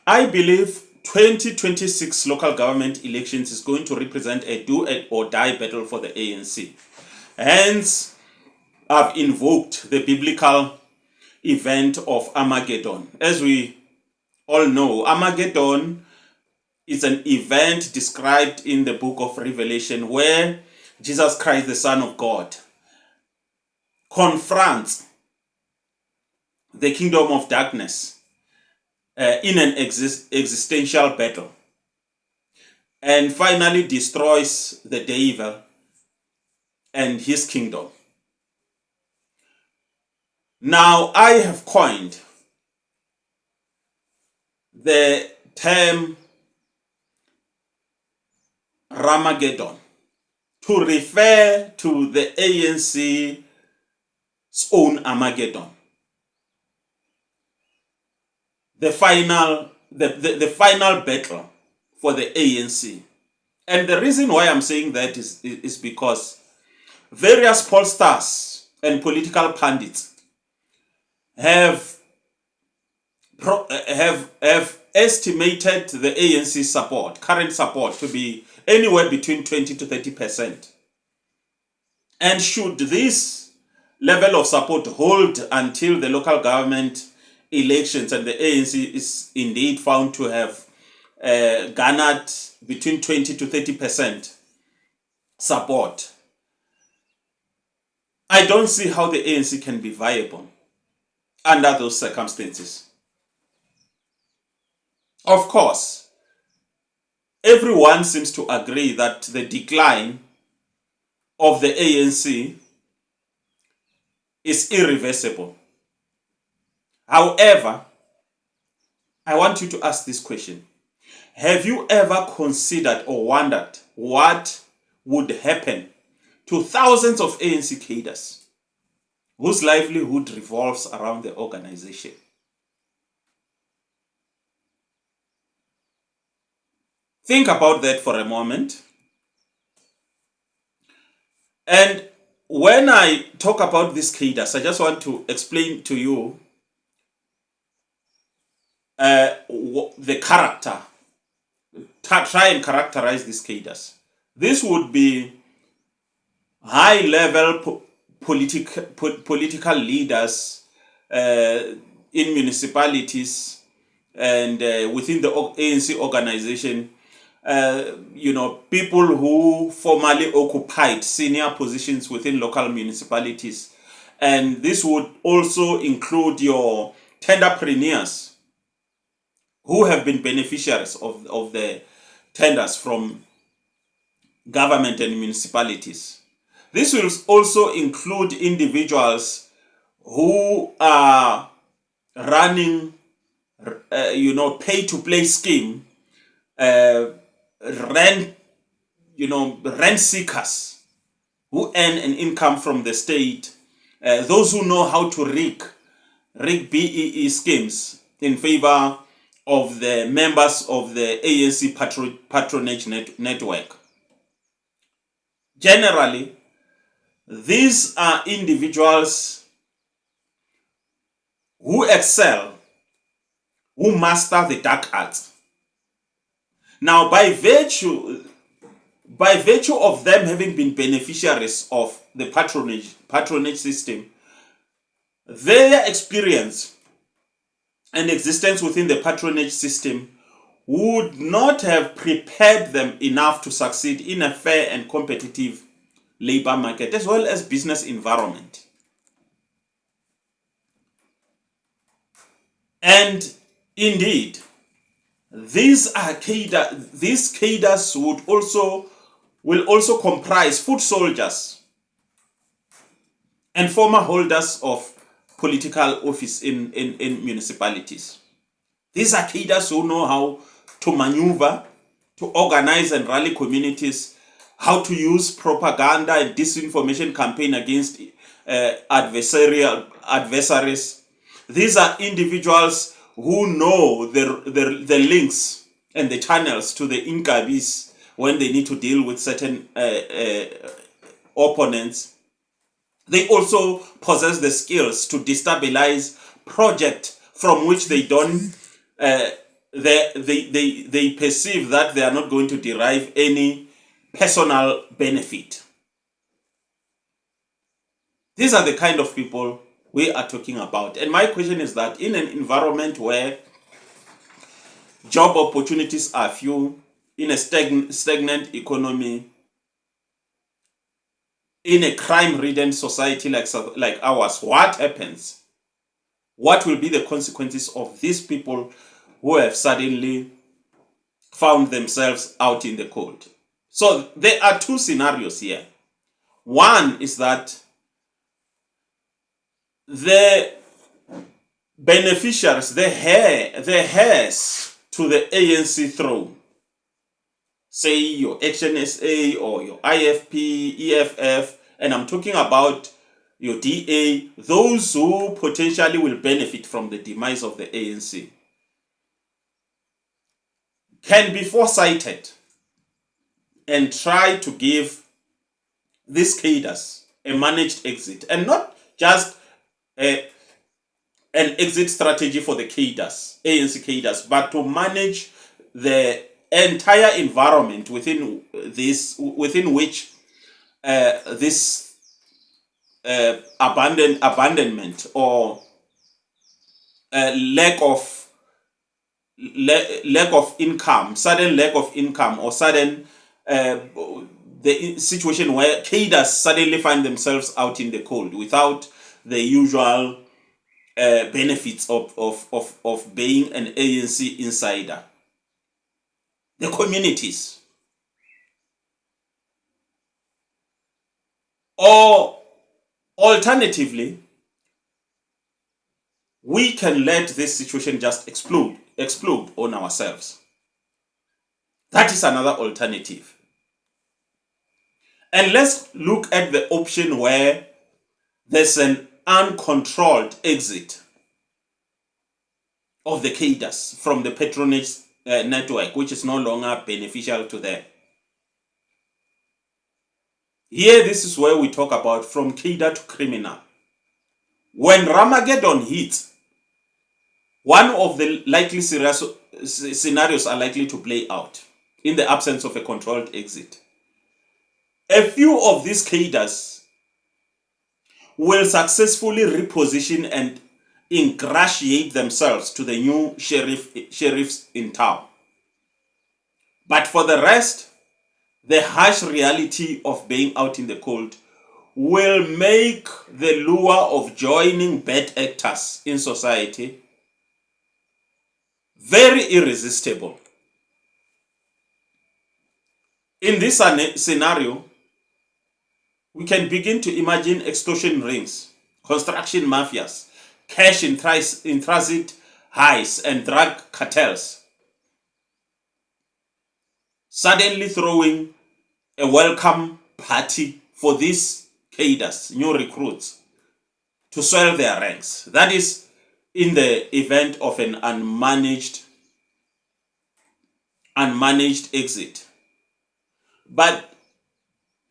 I believe 2026 local government elections is going to represent a do or die battle for the ANC. Hence, I've invoked the biblical event of Armageddon. As we all know, Armageddon is an event described in the book of Revelation where Jesus Christ, the Son of God, confronts the kingdom of darkness in an existential battle, and finally destroys the devil and his kingdom. Now, I have coined the term Ramageddon to refer to the ANC's own Armageddon. The final battle for the ANC. And the reason why I'm saying that is because various pollsters and political pundits have estimated the ANC support, current support, to be anywhere between 20 to 30%. And should this level of support hold until the local government elections and the ANC is indeed found to have garnered between 20 to 30% support, I don't see how the ANC can be viable under those circumstances. Of course, everyone seems to agree that the decline of the ANC is irreversible. However, I want you to ask this question. Have you ever considered or wondered what would happen to thousands of ANC cadres whose livelihood revolves around the organization? Think about that for a moment. And when I talk about these cadres, I just want to explain to you the character. Try and characterize these cadres. This would be high-level political leaders in municipalities and within the ANC organization. People who formerly occupied senior positions within local municipalities. And this would also include your tenderpreneurs who have been beneficiaries of the tenders from government and municipalities. This will also include individuals who are running, pay-to-play scheme, rent seekers who earn an income from the state, those who know how to rig BEE schemes in favor of the members of the ANC patronage network. Generally, these are individuals who excel, who master the dark arts. Now, by virtue of them having been beneficiaries of the patronage system, their experience and existence within the patronage system would not have prepared them enough to succeed in a fair and competitive labor market as well as business environment. And indeed, these cadres will also comprise foot soldiers and former holders of political office in municipalities. These are cadres who know how to maneuver, to organize and rally communities, how to use propaganda and disinformation campaign against adversaries. These are individuals who know the links and the channels to the Inkabis when they need to deal with certain opponents. They also possess the skills to destabilize projects from which they don't they perceive that they are not going to derive any personal benefit. These are the kind of people we are talking about. And my question is that in an environment where job opportunities are few, in a stagnant economy, in a crime-ridden society like ours, what happens? What will be the consequences of these people who have suddenly found themselves out in the cold? So there are two scenarios here. One is that the beneficiaries, the heirs to the ANC throne, say your Action SA or your IFP, EFF, and I'm talking about your DA, those who potentially will benefit from the demise of the ANC, can be foresighted and try to give these cadres a managed exit, and not just an exit strategy for the cadres, ANC cadres, but to manage the entire environment within which this abandonment or lack of income, sudden lack of income, or sudden the situation where cadres suddenly find themselves out in the cold without the usual benefits of being an ANC insider. The communities. Or alternatively, we can let this situation just explode on ourselves. That is another alternative. And let's look at the option where there's an uncontrolled exit of the cadres from the patronage network, which is no longer beneficial to them. Here, this is where we talk about from cadre to criminal. When Ramageddon hits, one of the likely scenarios are likely to play out in the absence of a controlled exit. A few of these cadres will successfully reposition and ingratiate themselves to the new sheriffs in town. But for the rest, the harsh reality of being out in the cold will make the lure of joining bad actors in society very irresistible. In this scenario, we can begin to imagine extortion rings, construction mafias, cash in transit highs, and drug cartels suddenly throwing a welcome party for these cadres, new recruits, to swell their ranks. That is in the event of an unmanaged exit. But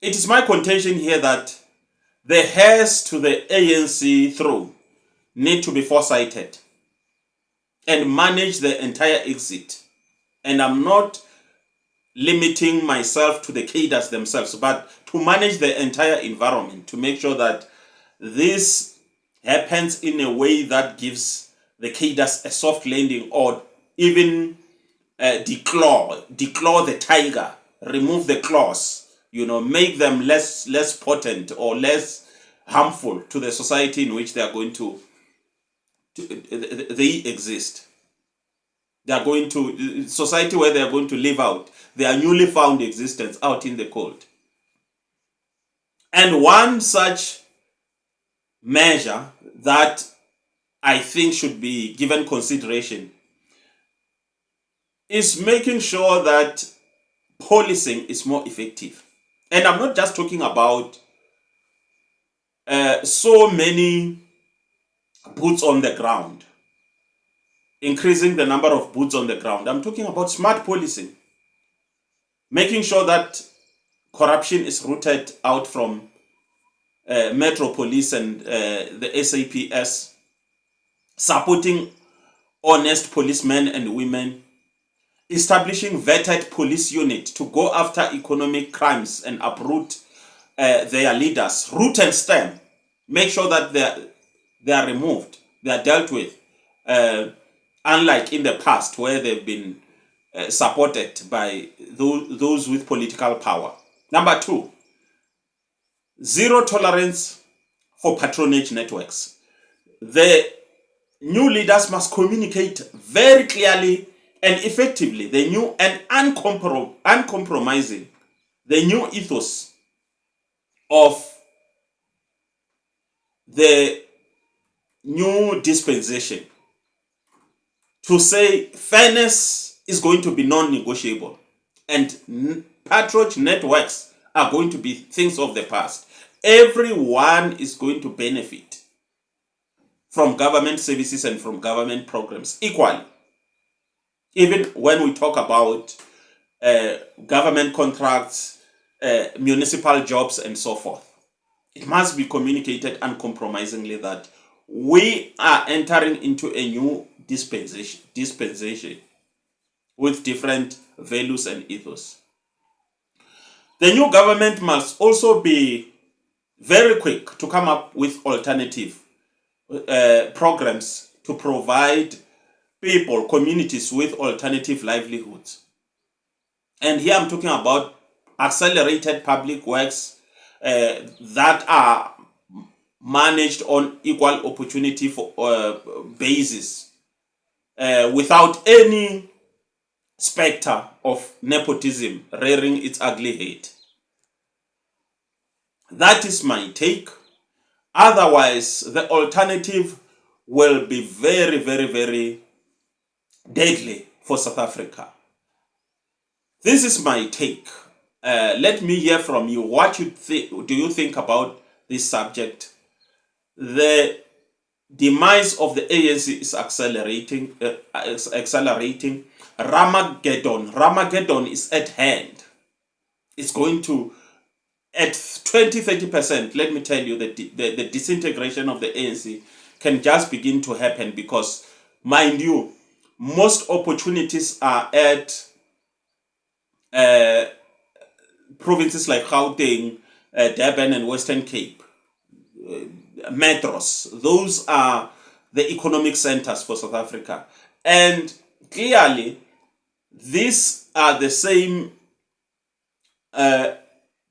it is my contention here that the heirs to the ANC throne need to be foresighted and manage the entire exit. And I'm not limiting myself to the cadres themselves, but to manage the entire environment to make sure that this happens in a way that gives the cadres a soft landing, or even declaw the tiger, remove the claws, make them less potent or less harmful to the society in which they are going to they exist. They are going to society where they are going to live out their newly found existence out in the cold. And one such measure that I think should be given consideration is making sure that policing is more effective. And I'm not just talking about so many boots on the ground, increasing the number of boots on the ground. I'm talking about smart policing, making sure that corruption is rooted out from Metro Police and the SAPS, supporting honest policemen and women establishing vetted police unit to go after economic crimes and uproot their leaders, root and stem. Make sure that they are removed, they are dealt with, unlike in the past where they've been supported by those with political power. Number 2, zero tolerance for patronage networks. The new leaders must communicate very clearly and effectively the new and uncompromising, the new ethos of the new dispensation, to say fairness is going to be non-negotiable and patronage networks are going to be things of the past. Everyone is going to benefit from government services and from government programs equally. Even when we talk about government contracts, municipal jobs, and so forth, it must be communicated uncompromisingly that we are entering into a new dispensation with different values and ethos. The new government must also be very quick to come up with alternative programs to provide people, communities with alternative livelihoods. And here I'm talking about accelerated public works that are managed on equal opportunity for basis, without any specter of nepotism rearing its ugly head. That is my take. Otherwise, the alternative will be very, very, very deadly for South Africa. This is my take. Let me hear from you. What do you think about this subject? The demise of the ANC is accelerating. Ramageddon is at hand. It's going to, at 20-30%, let me tell you that the disintegration of the ANC can just begin to happen, because, mind you, most opportunities are at provinces like Gauteng, Durban, and Western Cape. Metros. Those are the economic centers for South Africa. And clearly, these are the same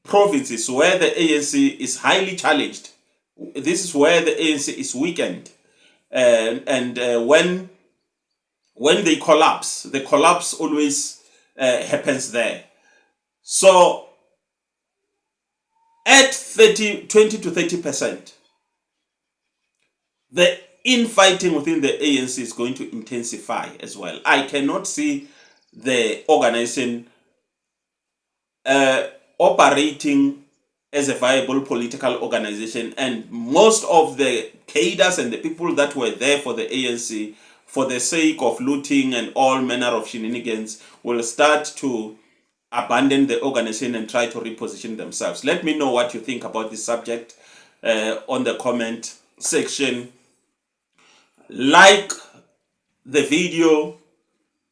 provinces where the ANC is highly challenged. This is where the ANC is weakened. And when they collapse, the collapse always happens there. So at 20-30%, the infighting within the ANC is going to intensify as well. I cannot see the organization operating as a viable political organization, and most of the cadres and the people that were there for the ANC for the sake of looting and all manner of shenanigans will start to abandon the organization and try to reposition themselves. Let me know what you think about this subject on the comment section. Like the video,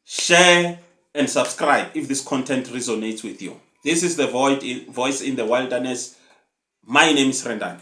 share, and subscribe if this content resonates with you. This is the voice in the wilderness. My name is Rendan.